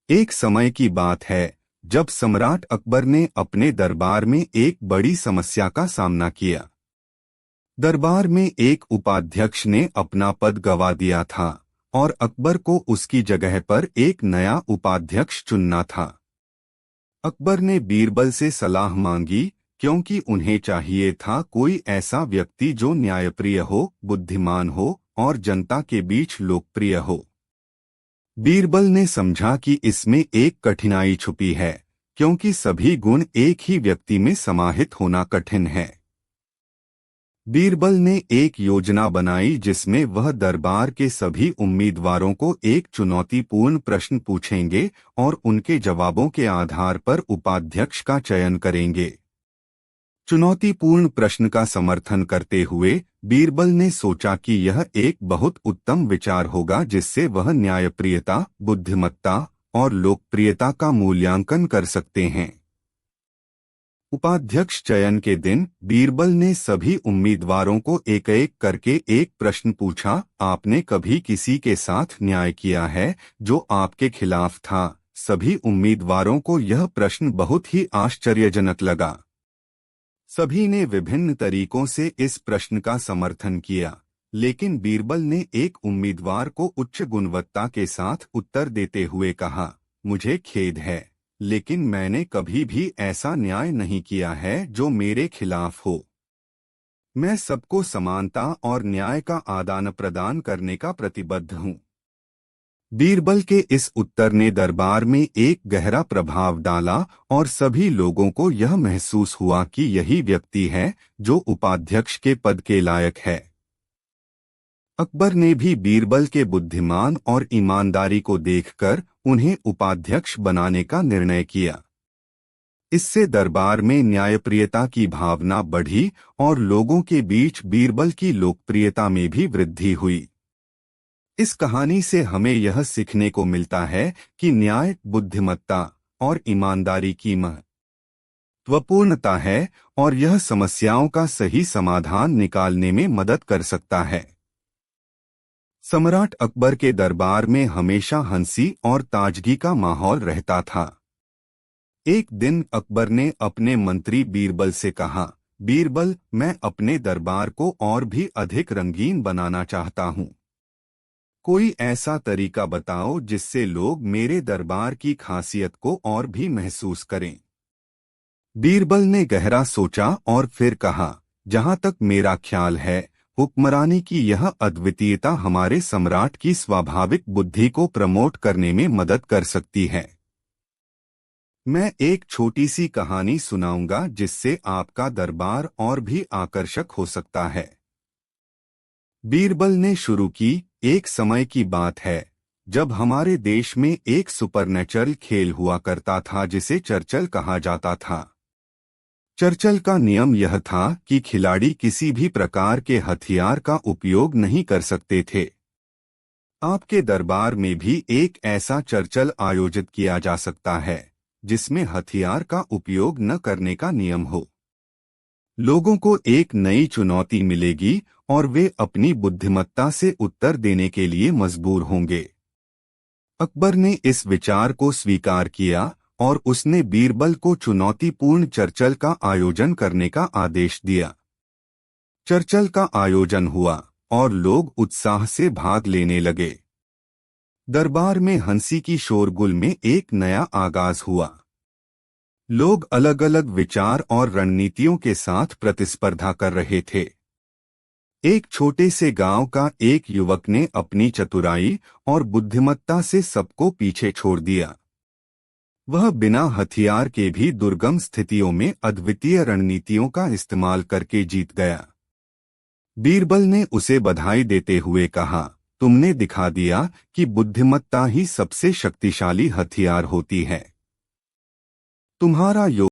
एक समय की बात है जब सम्राट अकबर ने अपने दरबार में एक बड़ी समस्या का सामना किया। दरबार में एक उपाध्यक्ष ने अपना पद गंवा दिया था और अकबर को उसकी जगह पर एक नया उपाध्यक्ष चुनना था। अकबर ने बीरबल से सलाह मांगी क्योंकि उन्हें चाहिए था कोई ऐसा व्यक्ति जो न्यायप्रिय हो, बुद्धिमान हो और जनता के बीच लोकप्रिय हो। बीरबल ने समझा कि इसमें एक कठिनाई छुपी है क्योंकि सभी गुण एक ही व्यक्ति में समाहित होना कठिन है। बीरबल ने एक योजना बनाई जिसमें वह दरबार के सभी उम्मीदवारों को एक चुनौतीपूर्ण प्रश्न पूछेंगे और उनके जवाबों के आधार पर उपाध्यक्ष का चयन करेंगे। चुनौतीपूर्ण प्रश्न का समर्थन करते हुए बीरबल ने सोचा कि यह एक बहुत उत्तम विचार होगा जिससे वह न्यायप्रियता, बुद्धिमत्ता और लोकप्रियता का मूल्यांकन कर सकते हैं। उपाध्यक्ष चयन के दिन बीरबल ने सभी उम्मीदवारों को एक एक करके एक प्रश्न पूछा, आपने कभी किसी के साथ न्याय किया है जो आपके खिलाफ था? सभी उम्मीदवारों को यह प्रश्न बहुत ही आश्चर्यजनक लगा। सभी ने विभिन्न तरीकों से इस प्रश्न का समर्थन किया, लेकिन बीरबल ने एक उम्मीदवार को उच्च गुणवत्ता के साथ उत्तर देते हुए कहा, मुझे खेद है, लेकिन मैंने कभी भी ऐसा न्याय नहीं किया है जो मेरे खिलाफ हो। मैं सबको समानता और न्याय का आदान प्रदान करने का प्रतिबद्ध हूँ। बीरबल के इस उत्तर ने दरबार में एक गहरा प्रभाव डाला और सभी लोगों को यह महसूस हुआ कि यही व्यक्ति है जो उपाध्यक्ष के पद के लायक है। अकबर ने भी बीरबल के बुद्धिमान और ईमानदारी को देखकर उन्हें उपाध्यक्ष बनाने का निर्णय किया। इससे दरबार में न्यायप्रियता की भावना बढ़ी और लोगों के बीच बीरबल की लोकप्रियता में भी वृद्धि हुई। इस कहानी से हमें यह सीखने को मिलता है कि न्याय, बुद्धिमत्ता और ईमानदारी की महत्वपूर्णता है और यह समस्याओं का सही समाधान निकालने में मदद कर सकता है। सम्राट अकबर के दरबार में हमेशा हंसी और ताजगी का माहौल रहता था। एक दिन अकबर ने अपने मंत्री बीरबल से कहा, बीरबल, मैं अपने दरबार को और भी अधिक रंगीन बनाना चाहता हूँ। कोई ऐसा तरीका बताओ जिससे लोग मेरे दरबार की खासियत को और भी महसूस करें। बीरबल ने गहरा सोचा और फिर कहा, जहां तक मेरा ख्याल है, हुक्मरानी की यह अद्वितीयता हमारे सम्राट की स्वाभाविक बुद्धि को प्रमोट करने में मदद कर सकती है। मैं एक छोटी सी कहानी सुनाऊंगा जिससे आपका दरबार और भी आकर्षक हो सकता है। बीरबल ने शुरू की, एक समय की बात है जब हमारे देश में एक सुपरनेचुरल खेल हुआ करता था जिसे चर्चल कहा जाता था। चर्चल का नियम यह था कि खिलाड़ी किसी भी प्रकार के हथियार का उपयोग नहीं कर सकते थे। आपके दरबार में भी एक ऐसा चर्चल आयोजित किया जा सकता है जिसमें हथियार का उपयोग न करने का नियम हो। लोगों को एक नई चुनौती मिलेगी और वे अपनी बुद्धिमत्ता से उत्तर देने के लिए मजबूर होंगे। अकबर ने इस विचार को स्वीकार किया और उसने बीरबल को चुनौतीपूर्ण चर्चल का आयोजन करने का आदेश दिया। चर्चल का आयोजन हुआ और लोग उत्साह से भाग लेने लगे। दरबार में हंसी की शोरगुल में एक नया आगाज हुआ। लोग अलग अलग विचार और रणनीतियों के साथ प्रतिस्पर्धा कर रहे थे। एक छोटे से गांव का एक युवक ने अपनी चतुराई और बुद्धिमत्ता से सबको पीछे छोड़ दिया। वह बिना हथियार के भी दुर्गम स्थितियों में अद्वितीय रणनीतियों का इस्तेमाल करके जीत गया। बीरबल ने उसे बधाई देते हुए कहा, तुमने दिखा दिया कि बुद्धिमत्ता ही सबसे शक्तिशाली हथियार होती है। तुम्हारा